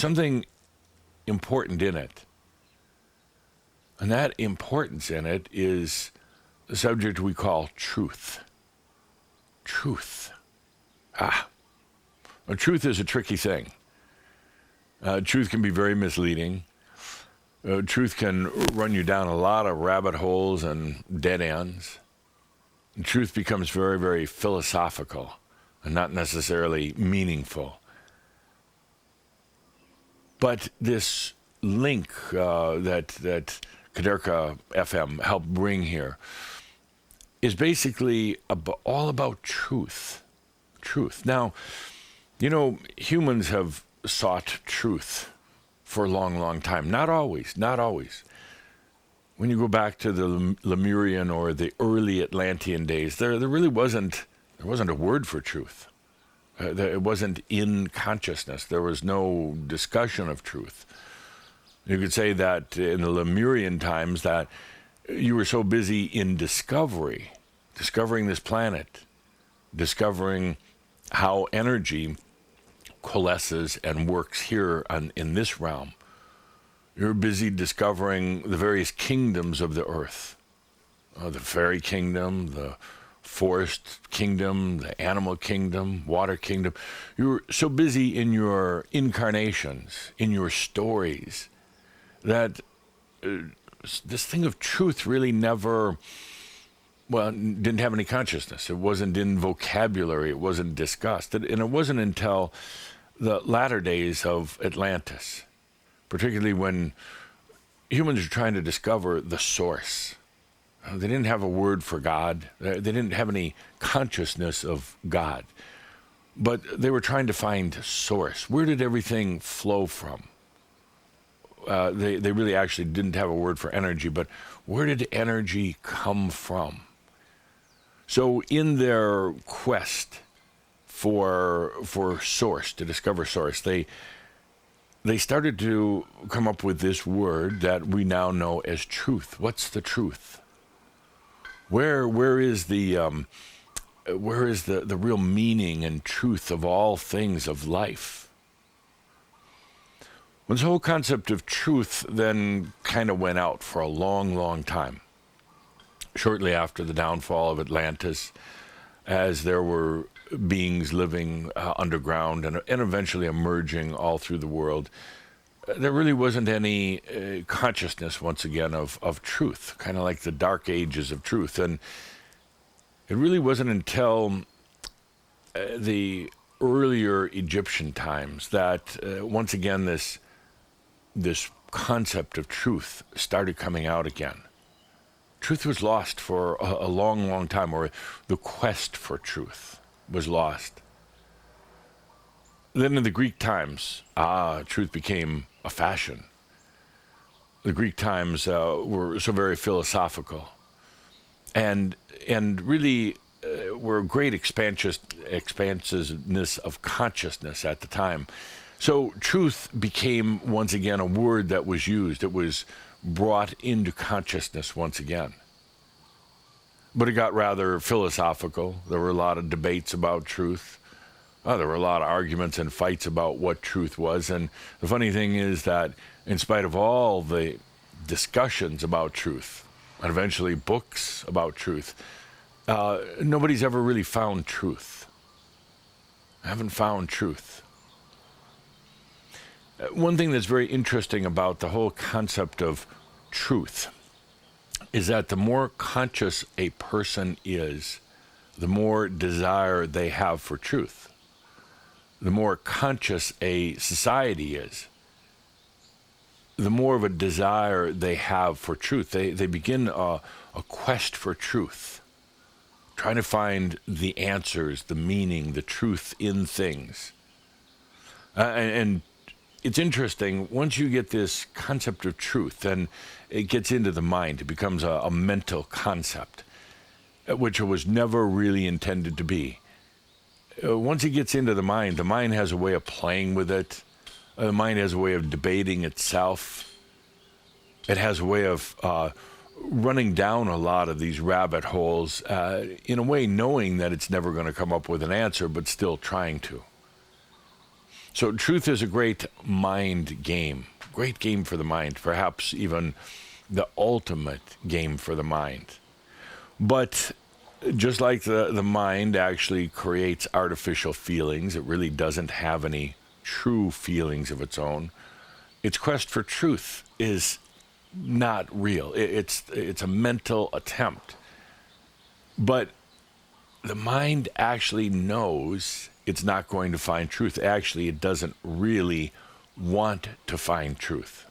something important in it. And that importance in it is the subject we call truth. Truth. Well, truth is a tricky thing. Truth can be very misleading. Truth can run you down a lot of rabbit holes and dead ends. And truth becomes very, very philosophical and not necessarily meaningful. But this link that Kaderka FM helped bring here is basically all about truth. Truth. Now, humans have sought truth for a long, long time. Not always. When you go back to the Lemurian or the early Atlantean days, there really wasn't a word for truth. It wasn't in consciousness. There was no discussion of truth. You could say that in the Lemurian times that you were so busy in discovering this planet, discovering how energy coalesces and works here in this realm. You're busy discovering the various kingdoms of the earth, the fairy kingdom, the forest kingdom, the animal kingdom, water kingdom. You're so busy in your incarnations, in your stories, that this thing of truth really never, didn't have any consciousness. It wasn't in vocabulary. It wasn't discussed. And it wasn't until the latter days of Atlantis, particularly when humans were trying to discover the source. They didn't have a word for God. They didn't have any consciousness of God. But they were trying to find source. Where did everything flow from? They really actually didn't have a word for energy, but where did energy come from? So in their quest for source, to discover source, they started to come up with this word that we now know as truth. What's the truth? Where is the real meaning and truth of all things of life? Well, this whole concept of truth then kind of went out for a long, long time. Shortly after the downfall of Atlantis, as there were beings living underground and eventually emerging all through the world, there really wasn't any consciousness, once again, of truth, kind of like the dark ages of truth. And it really wasn't until the earlier Egyptian times that, once again, this concept of truth started coming out again. Truth was lost for a long, long time, or the quest for truth was lost. Then in the Greek times, truth became a fashion. The Greek times were so very philosophical, and really were great expansiveness of consciousness at the time. So truth became, once again, a word that was used. It was brought into consciousness once again. But it got rather philosophical. There were a lot of debates about truth. There were a lot of arguments and fights about what truth was. And the funny thing is that in spite of all the discussions about truth, and eventually books about truth, nobody's ever really found truth. I haven't found truth. One thing that's very interesting about the whole concept of truth is that the more conscious a person is, the more desire they have for truth. The more conscious a society is, the more of a desire they have for truth. They begin a quest for truth, trying to find the answers, the meaning, the truth in things. And it's interesting, once you get this concept of truth, then it gets into the mind. It becomes a mental concept, which it was never really intended to be. Once it gets into the mind has a way of playing with it. The mind has a way of debating itself. It has a way of running down a lot of these rabbit holes, in a way knowing that it's never going to come up with an answer, but still trying to. So truth is a great mind game, great game for the mind, perhaps even the ultimate game for the mind. But just like the mind actually creates artificial feelings, it really doesn't have any true feelings of its own. Its quest for truth is not real. It's a mental attempt. But the mind actually knows it's not going to find truth. Actually, it doesn't really want to find truth.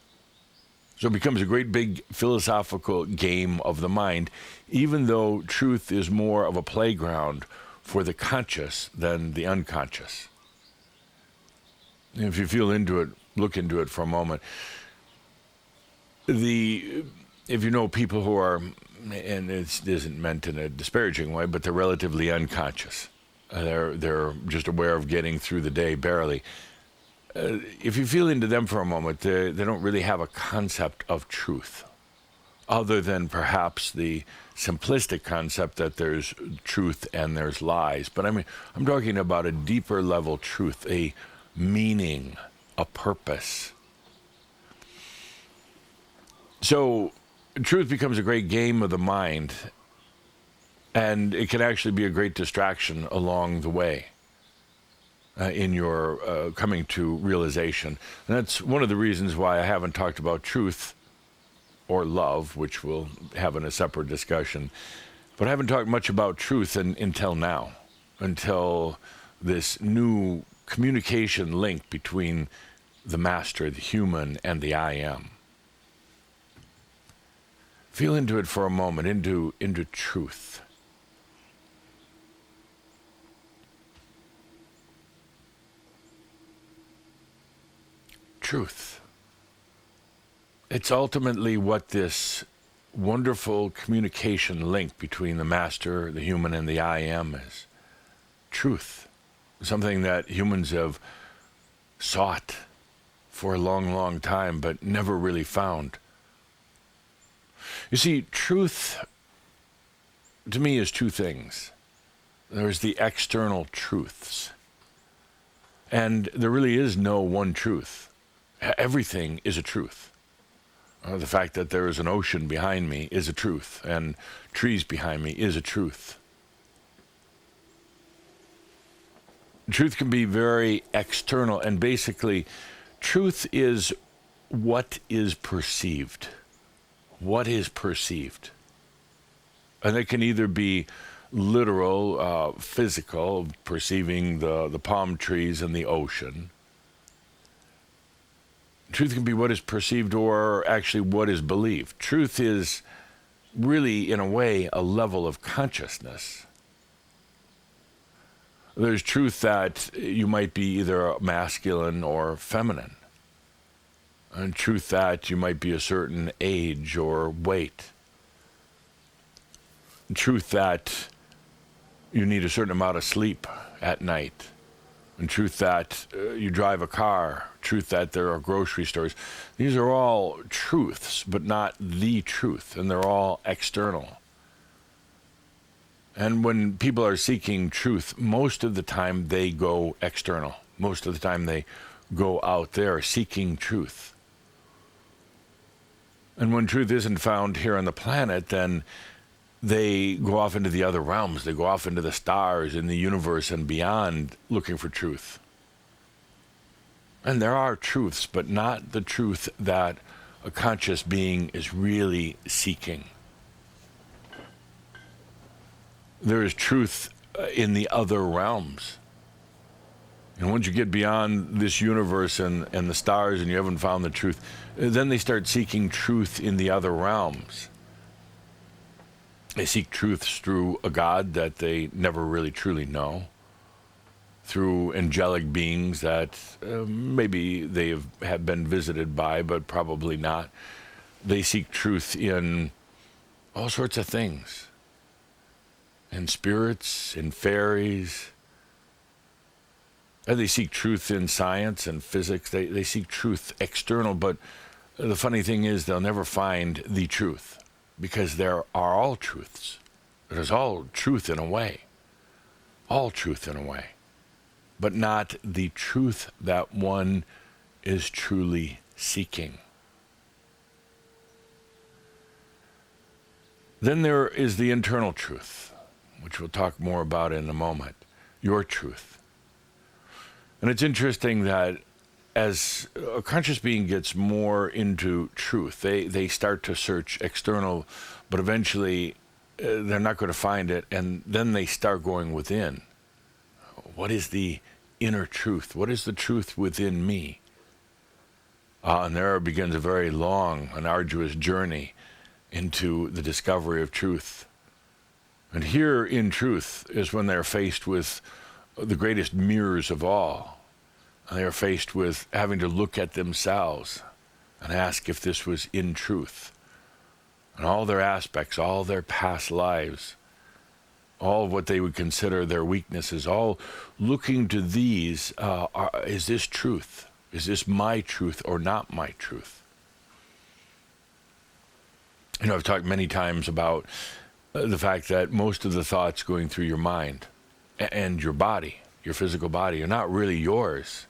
So it becomes a great big philosophical game of the mind, even though truth is more of a playground for the conscious than the unconscious. If you feel into it, look into it for a moment. If you know people who are, and it isn't meant in a disparaging way, but they're relatively unconscious. They're just aware of getting through the day barely. If you feel into them for a moment, they don't really have a concept of truth, other than perhaps the simplistic concept that there's truth and there's lies. But I'm talking about a deeper level truth, a meaning, a purpose. So truth becomes a great game of the mind, and it can actually be a great distraction along the way in your coming to realization. And that's one of the reasons why I haven't talked about truth or love, which we'll have in a separate discussion. But I haven't talked much about truth until now, until this new communication link between the master, the human, and the I am. Feel into it for a moment, into truth. Truth. It's ultimately what this wonderful communication link between the master, the human, and the I am is. Truth. Something that humans have sought for a long, long time, but never really found. You see, truth, to me, is two things. There's the external truths, and there really is no one truth. Everything is a truth. The fact that there is an ocean behind me is a truth, and trees behind me is a truth. Truth can be very external, and basically, truth is what is perceived. What is perceived? And it can either be literal, physical, perceiving the palm trees and the ocean. Truth can be what is perceived or actually what is believed. Truth is really, in a way, a level of consciousness. There's truth that you might be either masculine or feminine. And truth that you might be a certain age or weight. Truth that you need a certain amount of sleep at night. And truth that you drive a car. Truth that there are grocery stores. These are all truths, but not the truth. And they're all external. And when people are seeking truth, most of the time they go external. Most of the time they go out there seeking truth. And when truth isn't found here on the planet, then they go off into the other realms. They go off into the stars, in the universe, and beyond, looking for truth. And there are truths, but not the truth that a conscious being is really seeking. There is truth in the other realms. And once you get beyond this universe and the stars and you haven't found the truth, then they start seeking truth in the other realms. They seek truths through a God that they never really truly know, through angelic beings that maybe they have been visited by, but probably not. They seek truth in all sorts of things, in spirits, in fairies. They seek truth in science and physics. They seek truth external, but the funny thing is they'll never find the truth, because there are all truths. There's all truth in a way. All truth in a way. but not the truth that one is truly seeking. Then there is the internal truth, which we'll talk more about in a moment, your truth. And it's interesting that as a conscious being gets more into truth, they start to search external, but eventually they're not going to find it, and then they start going within. What is the inner truth? What is the truth within me? And there begins a very long and arduous journey into the discovery of truth. And here in truth is when they're faced with the greatest mirrors of all. And they are faced with having to look at themselves and ask if this was in truth. And all their aspects, all their past lives, all of what they would consider their weaknesses, all looking to these, is this truth? Is this my truth or not my truth? You know, I've talked many times about the fact that most of the thoughts going through your mind and your body, your physical body, are not really yours.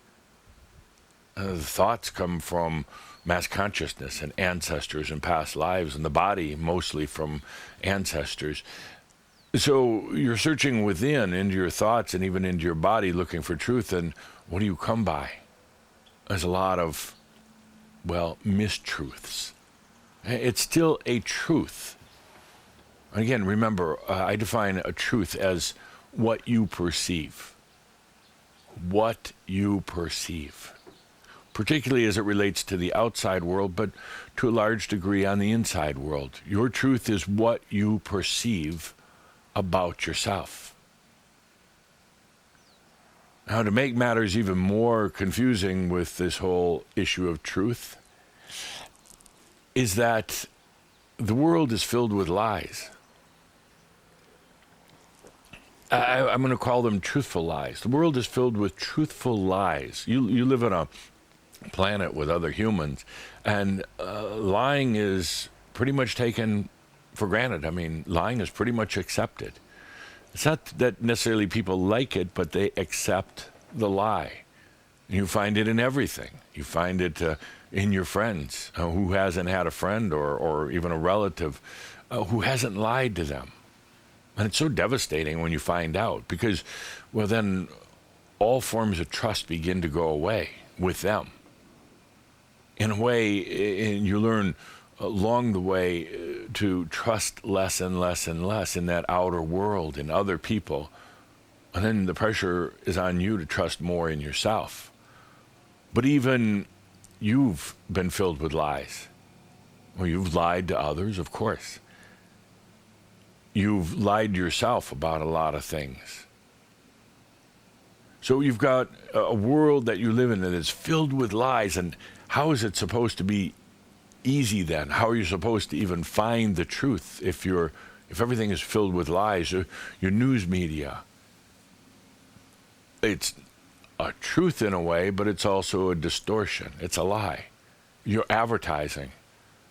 The thoughts come from mass consciousness and ancestors and past lives, and the body mostly from ancestors. So you're searching within into your thoughts and even into your body looking for truth, and what do you come by? There's a lot of, mistruths. It's still a truth. And again, remember, I define a truth as what you perceive. What you perceive. Particularly as it relates to the outside world, but to a large degree on the inside world. Your truth is what you perceive about yourself. Now, to make matters even more confusing with this whole issue of truth, is that the world is filled with lies. I'm going to call them truthful lies. The world is filled with truthful lies. You live on a planet with other humans, and lying is pretty much taken for granted. I mean, lying is pretty much accepted. It's not that necessarily people like it, but they accept the lie. You find it in everything. You find it in your friends. Who hasn't had a friend or even a relative who hasn't lied to them? And it's so devastating when you find out, because, then all forms of trust begin to go away with them. In a way, and you learn along the way to trust less and less and less in that outer world, in other people. And then the pressure is on you to trust more in yourself. But even you've been filled with lies. Well, you've lied to others, of course. You've lied to yourself about a lot of things. So you've got a world that you live in that is filled with lies, and how is it supposed to be easy then? How are you supposed to even find the truth if everything is filled with lies? Your news media, it's a truth in a way, but it's also a distortion. It's a lie. Your advertising.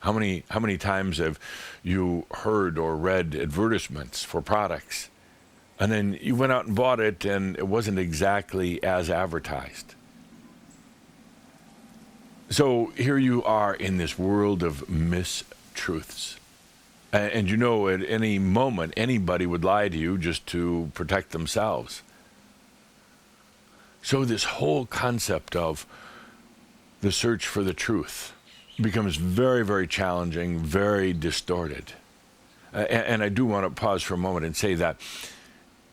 How many times have you heard or read advertisements for products, and then you went out and bought it, and it wasn't exactly as advertised? So here you are in this world of mistruths. And at any moment, anybody would lie to you just to protect themselves. So this whole concept of the search for the truth becomes very, very challenging, very distorted. And I do want to pause for a moment and say that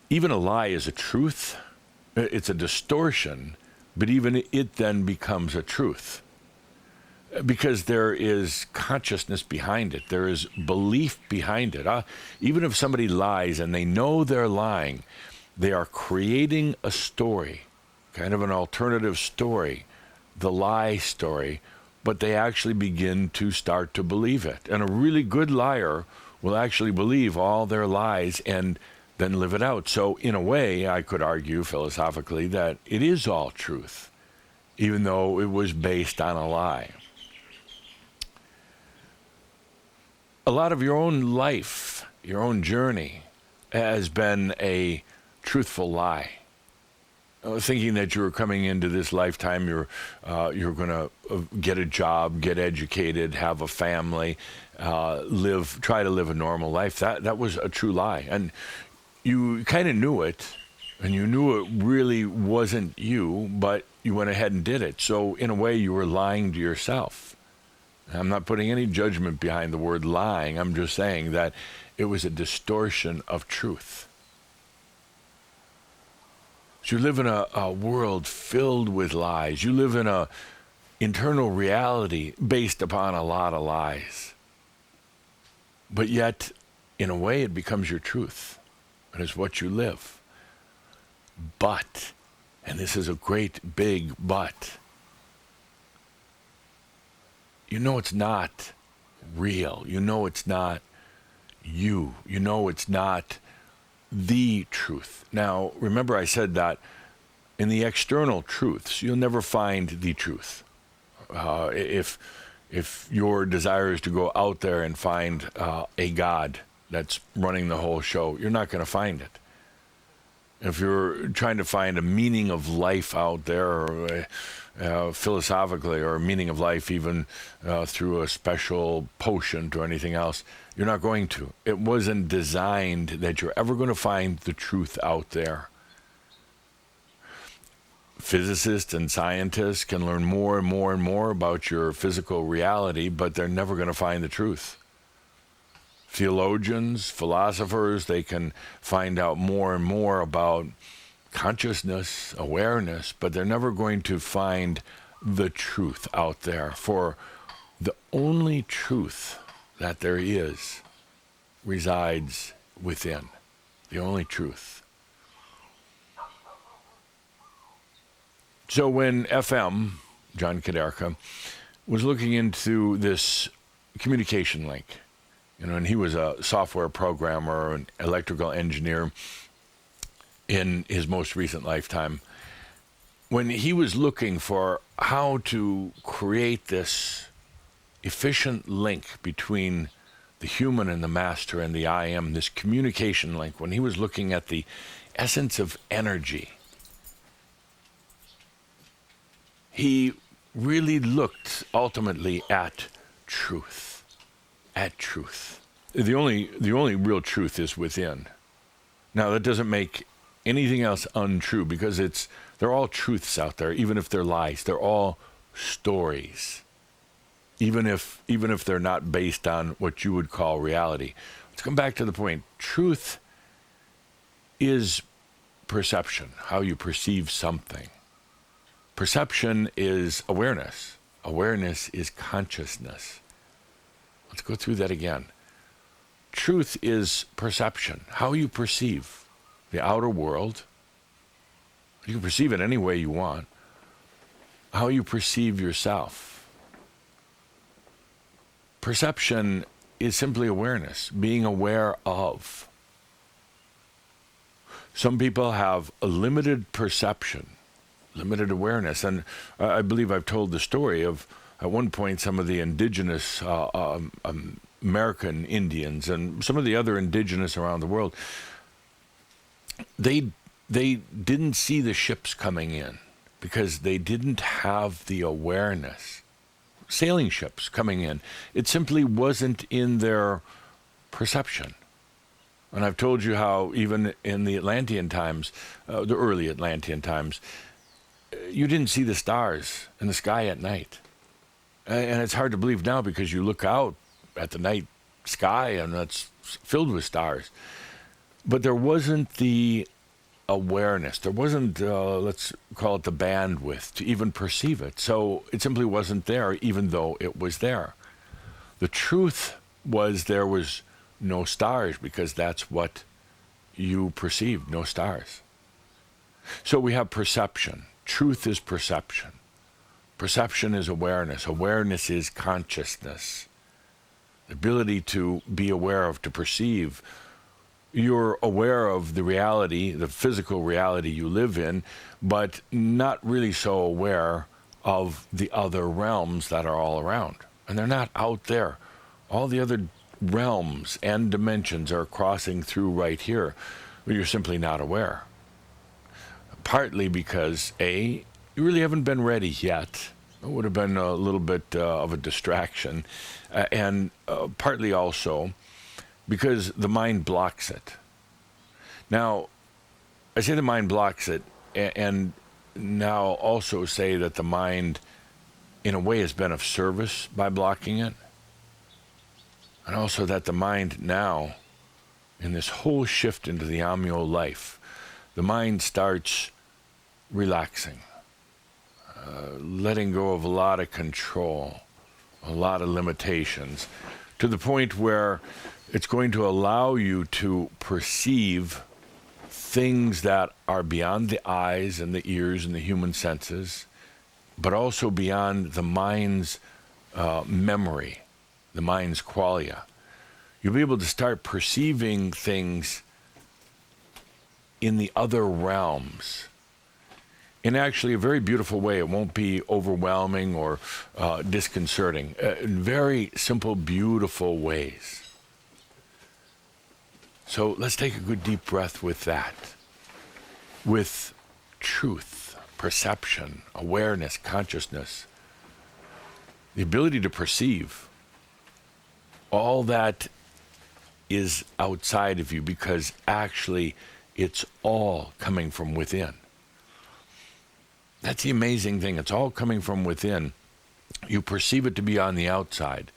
even a lie is a truth. It's a distortion, but even it then becomes a truth. Because there is consciousness behind it. There is belief behind it. Even if somebody lies and they know they're lying, they are creating a story, kind of an alternative story, the lie story, but they actually begin to start to believe it. And a really good liar will actually believe all their lies and then live it out. So in a way, I could argue philosophically that it is all truth, even though it was based on a lie. A lot of your own life, your own journey, has been a truthful lie. thinking that you were coming into this lifetime, you're going to get a job, get educated, have a family, try to live a normal life. That was a true lie, and you kind of knew it, and you knew it really wasn't you, but you went ahead and did it. So in a way, you were lying to yourself. I'm not putting any judgment behind the word lying. I'm just saying that it was a distortion of truth. So you live in a world filled with lies. You live in a internal reality based upon a lot of lies. But yet, in a way, it becomes your truth. It is what you live. But, and this is a great big but, you know it's not real. You know it's not you. You know it's not the truth. Now, remember I said that in the external truths, you'll never find the truth. If your desire is to go out there and find a God that's running the whole show, you're not going to find it. If you're trying to find a meaning of life out there, or philosophically, or a meaning of life even through a special potion or anything else, you're not going to. It wasn't designed that you're ever going to find the truth out there. Physicists and scientists can learn more and more and more about your physical reality, but they're never going to find the truth. Theologians, philosophers, they can find out more and more about consciousness, awareness, but they're never going to find the truth out there. For the only truth that there is resides within. The only truth. So when FM, John Kaderka, was looking into this communication link, and he was a software programmer, an electrical engineer in his most recent lifetime. When he was looking for how to create this efficient link between the human and the master and the I am, this communication link, when he was looking at the essence of energy, he really looked ultimately at truth. At truth. The only real truth is within. Now, that doesn't make anything else untrue, because they're all truths out there, even if they're lies. They're all stories, even if they're not based on what you would call reality. Let's come back to the point. Truth is perception, how you perceive something. Perception is awareness. Awareness is consciousness. Let's go through that again. Truth is perception, how you perceive the outer world. You can perceive it any way you want. How you perceive yourself. Perception is simply awareness, being aware of. Some people have a limited perception, limited awareness, and I believe I've told the story of, at one point, some of the indigenous American Indians and some of the other indigenous around the world, they didn't see the ships coming in because they didn't have the awareness. Sailing ships coming in, it simply wasn't in their perception. And I've told you how even in the Atlantean times, the early Atlantean times, you didn't see the stars in the sky at night. And it's hard to believe now because you look out at the night sky and it's filled with stars. But there wasn't the awareness. There wasn't, let's call it the bandwidth to even perceive it. So it simply wasn't there, even though it was there. The truth was there was no stars because that's what you perceived, no stars. So we have perception. Truth is perception. Perception is awareness. Awareness is consciousness. The ability to be aware of, to perceive. You're aware of the reality, the physical reality you live in, but not really so aware of the other realms that are all around. And they're not out there. All the other realms and dimensions are crossing through right here, but you're simply not aware. partly because, A, you really haven't been ready yet. It would have been a little bit of a distraction. And partly also because the mind blocks it. Now, I say the mind blocks it, and now also say that the mind, in a way, has been of service by blocking it. And also that the mind now, in this whole shift into the Amyo life, the mind starts relaxing, letting go of a lot of control, a lot of limitations, to the point where it's going to allow you to perceive things that are beyond the eyes and the ears and the human senses, but also beyond the mind's memory, the mind's qualia. You'll be able to start perceiving things in the other realms in actually a very beautiful way. It won't be overwhelming or disconcerting. In very simple, beautiful ways. So let's take a good deep breath with that. With truth, perception, awareness, consciousness, the ability to perceive all that is outside of you, because actually it's all coming from within. That's the amazing thing. It's all coming from within. You perceive it to be on the outside,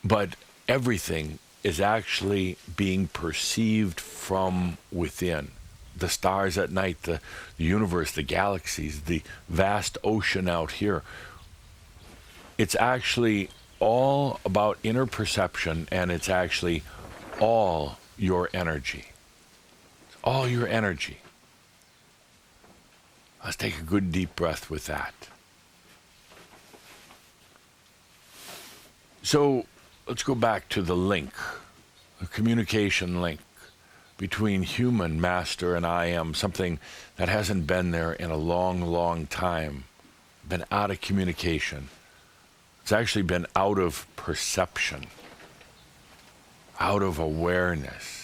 but everything is actually being perceived from within. The stars at night, the universe, the galaxies, the vast ocean out here. It's actually all about inner perception, and it's actually all your energy. It's all your energy. Let's take a good deep breath with that. So let's go back to the link, the communication link between human, master, and I am, something that hasn't been there in a long, long time, been out of communication. It's actually been out of perception, out of awareness.